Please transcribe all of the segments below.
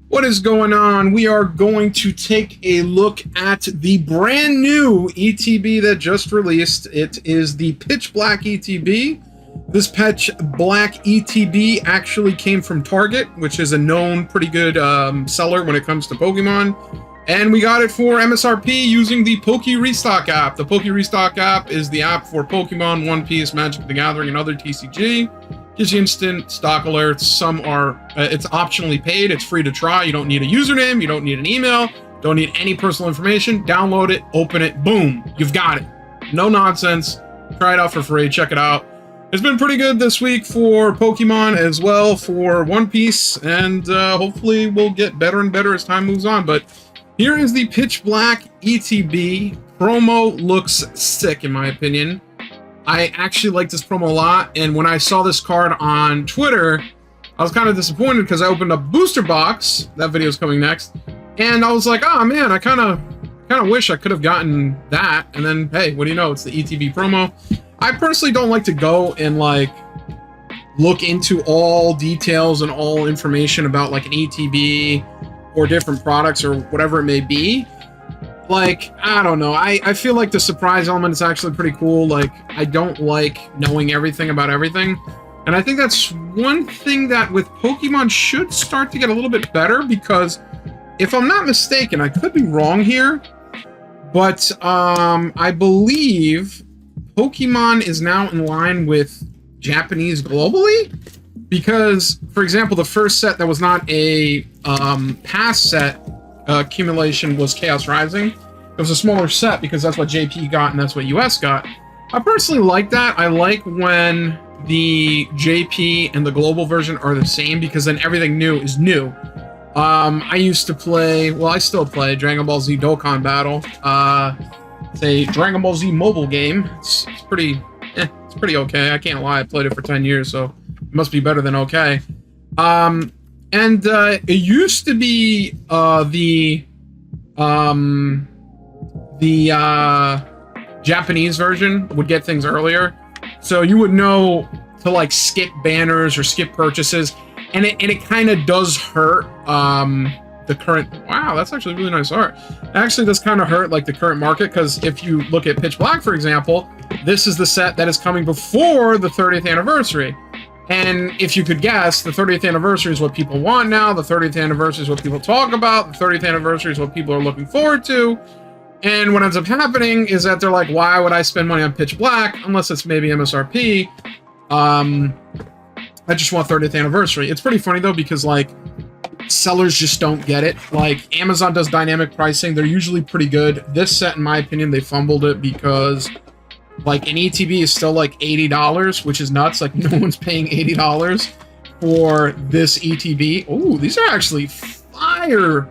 What is going on? We are going to take a look at the brand new ETB that just released. It is the Pitch Black ETB. This Pitch Black ETB actually came from Target, which is a known pretty good seller when it comes to Pokemon. And we got it for MSRP using the Poke Restock app. The Poke Restock app is the app for Pokemon, One Piece, Magic the Gathering, and other TCG. Gives you instant stock alerts. Some are, it's optionally paid. It's free to try. You don't need a username. You don't need an email. Don't need any personal information. Download it, open it, boom, you've got it. No nonsense. Try it out for free. Check it out. It's been pretty good this week for Pokemon as well for One Piece, and hopefully we'll get better and better as time moves on. But here is the Pitch Black ETB. Promo looks sick in my opinion. I actually like this promo a lot, and when I saw this card on Twitter, I was kind of disappointed because I opened up Booster Box. That video is coming next, and I was like, oh man, I kind of wish I could have gotten that. And then, hey, what do you know? It's the ETB promo. I personally don't like to go and like look into all details and all information about like an ETB or different products or whatever it may be. Like, I don't know. I feel like the surprise element is actually pretty cool. Like, I don't like knowing everything about everything. And I think that's one thing that with Pokemon should start to get a little bit better, because if I'm not mistaken, I could be wrong here, but I believe Pokemon is now in line with Japanese globally. Because, for example, the first set that was not a pass set accumulation was Chaos Rising. It was a smaller set because that's what JP got and that's what US got. I personally like that. I like when the JP and the global version are the same, because then everything new is new. I used to play, well, I still play Dragon Ball Z Dokkan Battle. It's a Dragon Ball Z mobile game. It's pretty okay. I can't lie. I played it for 10 years, so it must be better than okay. And it used to be the Japanese version would get things earlier, so you would know to like skip banners or skip purchases, and it kind of does hurt the current. Wow, that's actually really nice art. It actually does kind of hurt like the current market, because if you look at Pitch Black, for example, this is the set that is coming before the 30th anniversary. And if you could guess, the 30th anniversary is what people want now. The 30th anniversary is what people talk about. The 30th anniversary is what people are looking forward to. And what ends up happening is that they're like, why would I spend money on Pitch Black unless it's maybe MSRP? I just want 30th anniversary. It's pretty funny though, because like sellers just don't get it. Like Amazon does dynamic pricing. They're usually pretty good. This set, in my opinion, they fumbled it, because like an ETB is still like $80, which is nuts. Like no one's paying $80 for this ETB. Oh, these are actually fire.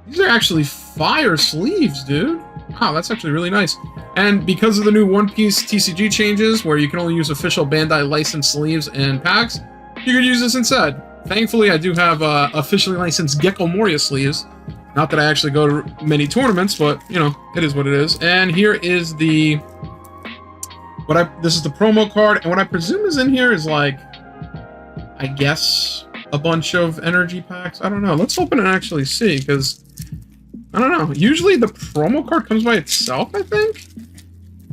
These are actually fire sleeves, dude. Wow, that's actually really nice. And because of the new One Piece TCG changes, where you can only use official Bandai licensed sleeves and packs, you could use this instead. Thankfully, I do have officially licensed Gecko Moria sleeves. Not that I actually go to many tournaments, but you know, it is what it is. And here is the this is the promo card, and what I presume is in here is like, I guess, a bunch of energy packs. I don't know. Let's open and actually see, because I don't know. Usually the promo card comes by itself, I think.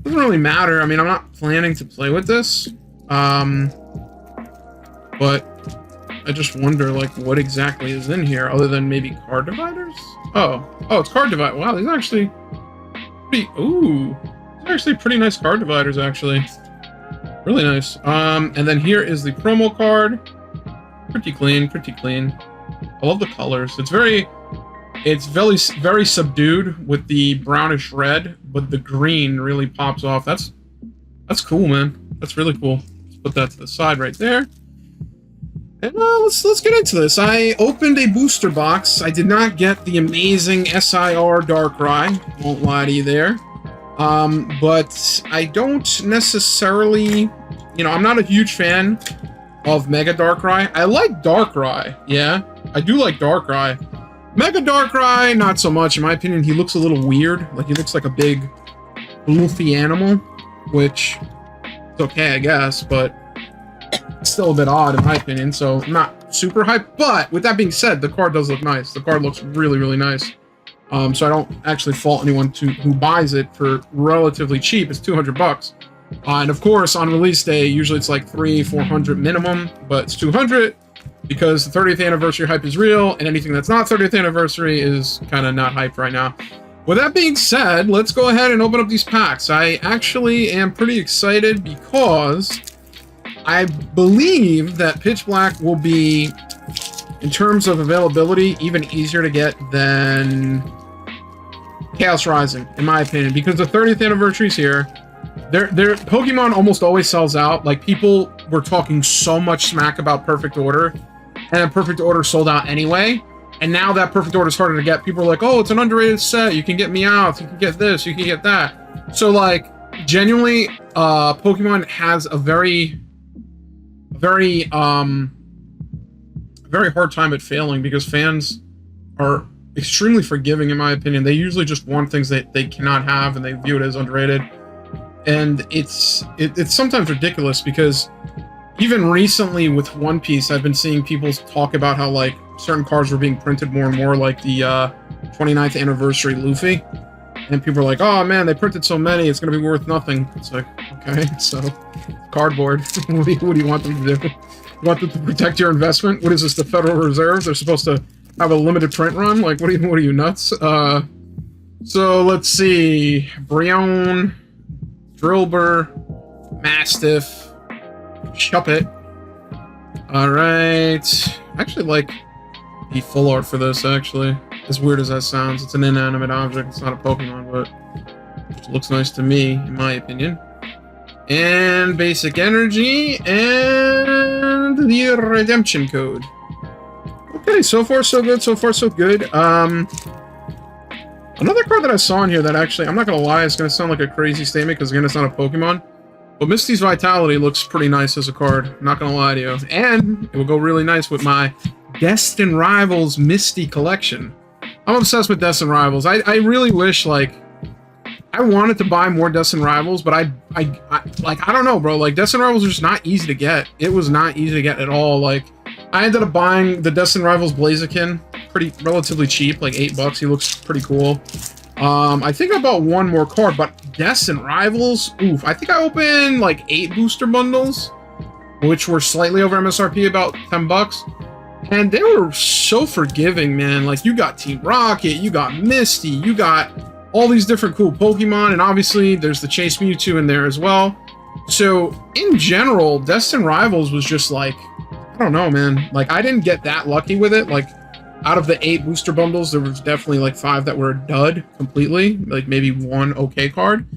Doesn't really matter. I mean, I'm not planning to play with this. But I just wonder, like, what exactly is in here, other than maybe card dividers? Oh, it's card divider. Wow, these are actually pretty, ooh. Actually pretty nice card dividers, actually. Really nice. And then here is the promo card. Pretty clean, pretty clean. I love the colors. It's very subdued with the brownish red, but the green really pops off. That's cool, man. That's really cool. Let's put that to the side right there. And let's get into this. I opened a booster box. I did not get the amazing SIR Darkrai. Won't lie to you there. But I don't necessarily, you know, I'm not a huge fan of Mega Darkrai. I like Darkrai, yeah, I do like Darkrai. Mega Darkrai, not so much, in my opinion. He looks a little weird, like he looks like a big, floofy animal, which is okay, I guess, but still a bit odd in my opinion, so I'm not super hype. But with that being said, the card does look nice. The card looks really, really nice. So I don't actually fault anyone who buys it for relatively cheap. It's $200. And of course, on release day, usually it's like $300-400 minimum, but it's $200 because the 30th anniversary hype is real, and anything that's not 30th anniversary is kind of not hype right now. With that being said, let's go ahead and open up these packs. I actually am pretty excited because I believe that Pitch Black will be, in terms of availability, even easier to get than Chaos Rising, in my opinion, because the 30th anniversary is here. Their Pokemon almost always sells out. Like, people were talking so much smack about Perfect Order, and then Perfect Order sold out anyway. And now that Perfect Order is harder to get, people are like, oh, it's an underrated set. You can get Meowth, you can get this, you can get that. So, like, genuinely, Pokemon has a very hard time at failing because fans are extremely forgiving, in my opinion. They usually just want things that they cannot have, and they view it as underrated. And it's sometimes ridiculous because even recently with One Piece, I've been seeing people talk about how, like, certain cards were being printed more and more, like the 29th anniversary Luffy. And people are like, oh man, they printed so many, it's going to be worth nothing. It's like, okay, so cardboard. What do you want them to do? You want them to protect your investment? What is this, the Federal Reserve? They're supposed to have a limited print run? Like, what are you nuts? So let's see. Brionne, Drillbur, Mastiff, Shuppet. Alright. I actually like the full art for this, actually. As weird as that sounds, it's an inanimate object, it's not a Pokemon, but it looks nice to me, in my opinion. And Basic Energy, and the Redemption Code. Okay, so far so good, so far so good. Another card that I saw in here that actually, I'm not gonna lie, it's gonna sound like a crazy statement, because again, it's not a Pokemon. But Misty's Vitality looks pretty nice as a card, I'm not gonna lie to you. And it will go really nice with my Destined Rivals Misty collection. I'm obsessed with Destined Rivals. I really wish, like, I wanted to buy more Destined Rivals, but I don't know, bro. Like, Destined Rivals are just not easy to get. It was not easy to get at all. Like, I ended up buying the Destined Rivals Blaziken relatively cheap, like $8. He looks pretty cool. I think I bought one more card, but Destined Rivals, oof. I think I opened like 8 booster bundles, which were slightly over MSRP, about $10. And they were so forgiving, man. Like, you got Team Rocket, you got Misty, you got all these different cool Pokemon, and obviously there's the Chase Mewtwo in there as well. So, in general, Destined Rivals was just like, I don't know, man. Like, I didn't get that lucky with it. Like, out of the 8 booster bundles, there was definitely like 5 that were a dud completely. Like, maybe one okay card.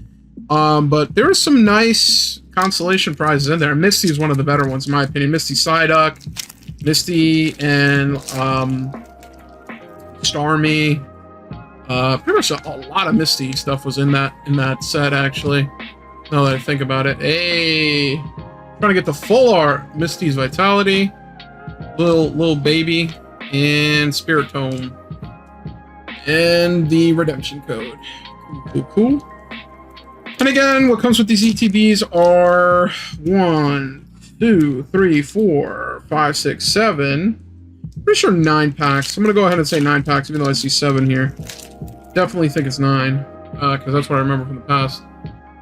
But there were some nice consolation prizes in there. Misty is one of the better ones, in my opinion. Misty Psyduck, Misty, and Starmie. Pretty much a lot of Misty stuff was in that set, actually. Now that I think about it. Hey, trying to get the full art. Misty's Vitality, little baby, and Spirit Tome, and the Redemption Code. Cool. And again, what comes with these ETBs are 1, 2, 3, 4, 5, 6, 7. Pretty sure 9 packs. I'm gonna go ahead and say 9 packs, even though I see 7 here. Definitely think it's 9, because that's what I remember from the past.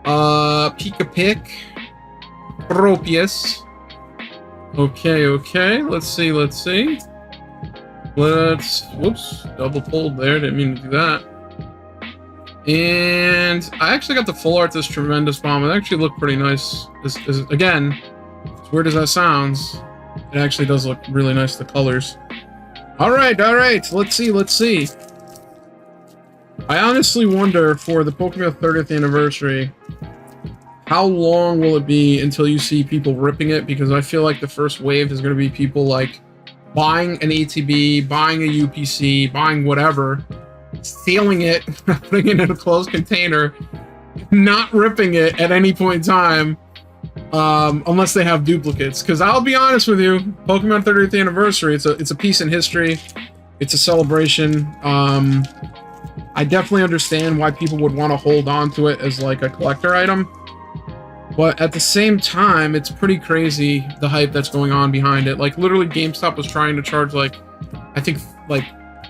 Pika-Pick, Tropius. Okay. Let's see. Whoops, double pulled there. Didn't mean to do that. And I actually got the full art this Tremendous Bomb. It actually looked pretty nice. Again, as weird as that sounds, it actually does look really nice, the colors. Alright, let's see. I honestly wonder, for the Pokemon 30th anniversary, how long will it be until you see people ripping it? Because I feel like the first wave is going to be people, like, buying an ATB, buying a UPC, buying whatever, sealing it, putting it in a closed container, not ripping it at any point in time, unless they have duplicates. Because I'll be honest with you, Pokemon 30th anniversary, it's a piece in history, it's a celebration. I definitely understand why people would want to hold on to it as like a collector item, But at the same time, it's pretty crazy the hype that's going on behind it. Like literally GameStop was trying to charge like, I think like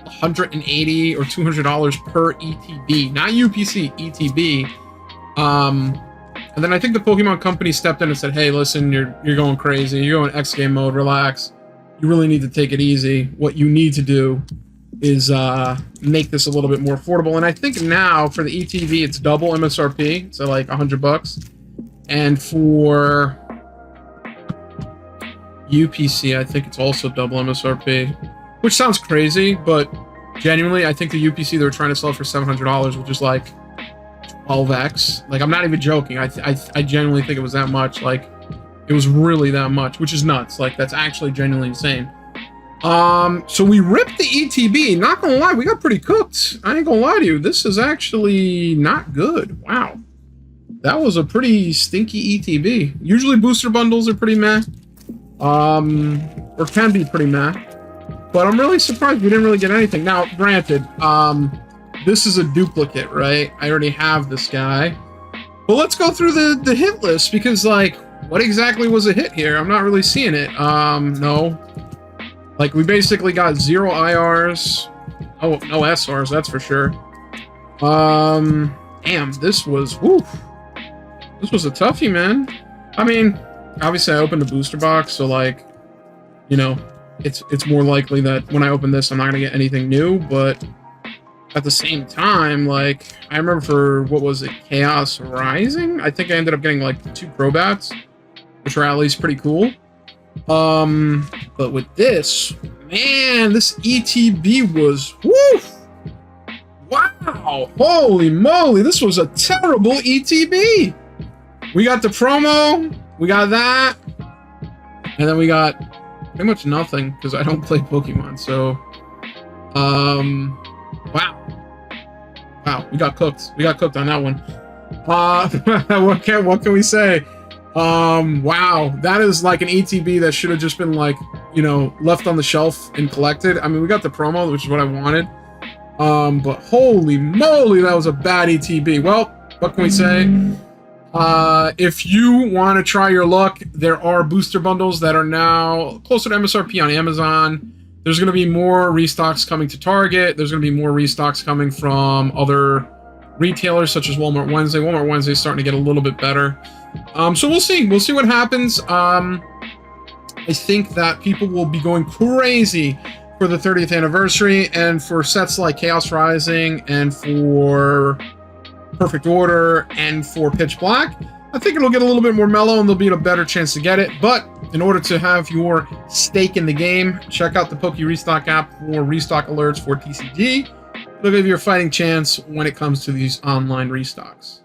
$180 or $200 per ETB, not UPC, ETB. And then I think the Pokemon Company stepped in and said, "Hey, listen, you're going crazy. You're going X game mode. Relax. You really need to take it easy. What you need to do is make this a little bit more affordable." And I think now for the ETB, it's double MSRP, so like $100. And for UPC, I think it's also double MSRP, which sounds crazy, but genuinely, I think the UPC they were trying to sell for $700, which is like 12x. Like, I'm not even joking. I genuinely think it was that much. Like, it was really that much, which is nuts. Like, that's actually genuinely insane. So we ripped the ETB. Not gonna lie, we got pretty cooked. I ain't gonna lie to you. This is actually not good. Wow. That was a pretty stinky ETB. Usually booster bundles are pretty meh. Or can be pretty meh. But I'm really surprised we didn't really get anything. Now, granted, this is a duplicate, right? I already have this guy. But let's go through the hit list, because, like, what exactly was a hit here? I'm not really seeing it. No. Like, we basically got 0 IRs. Oh, no SRs, that's for sure. Damn, this was, woof. This was a toughie, man. I mean, obviously I opened a booster box, so, like, you know, it's more likely that when I open this, I'm not gonna get anything new, but at the same time, like, I remember for, what was it, Chaos Rising? I think I ended up getting, like, 2 Crobats, which were at least pretty cool. But with this, man, this ETB was, woof! Wow! Holy moly, this was a terrible ETB! We got the promo, we got that, and then we got pretty much nothing, because I don't play Pokemon, so, wow. Wow, we got cooked. We got cooked on that one. What can we say? Wow, that is like an ETB that should have just been, like, you know, left on the shelf and collected. I mean, we got the promo, which is what I wanted. But holy moly, that was a bad ETB. Well, what can we say? If you want to try your luck, there are booster bundles that are now closer to MSRP on Amazon. There's going to be more restocks coming to Target. There's going to be more restocks coming from other retailers such as Walmart Wednesday. Walmart Wednesday is starting to get a little bit better. So we'll see. We'll see what happens. I think that people will be going crazy for the 30th anniversary, and for sets like Chaos Rising and for Perfect Order and for Pitch Black, I think it'll get a little bit more mellow and there'll be a better chance to get it. But in order to have your stake in the game, check out the Poke Restock app for restock alerts for TCG. It'll give you a fighting chance when it comes to these online restocks.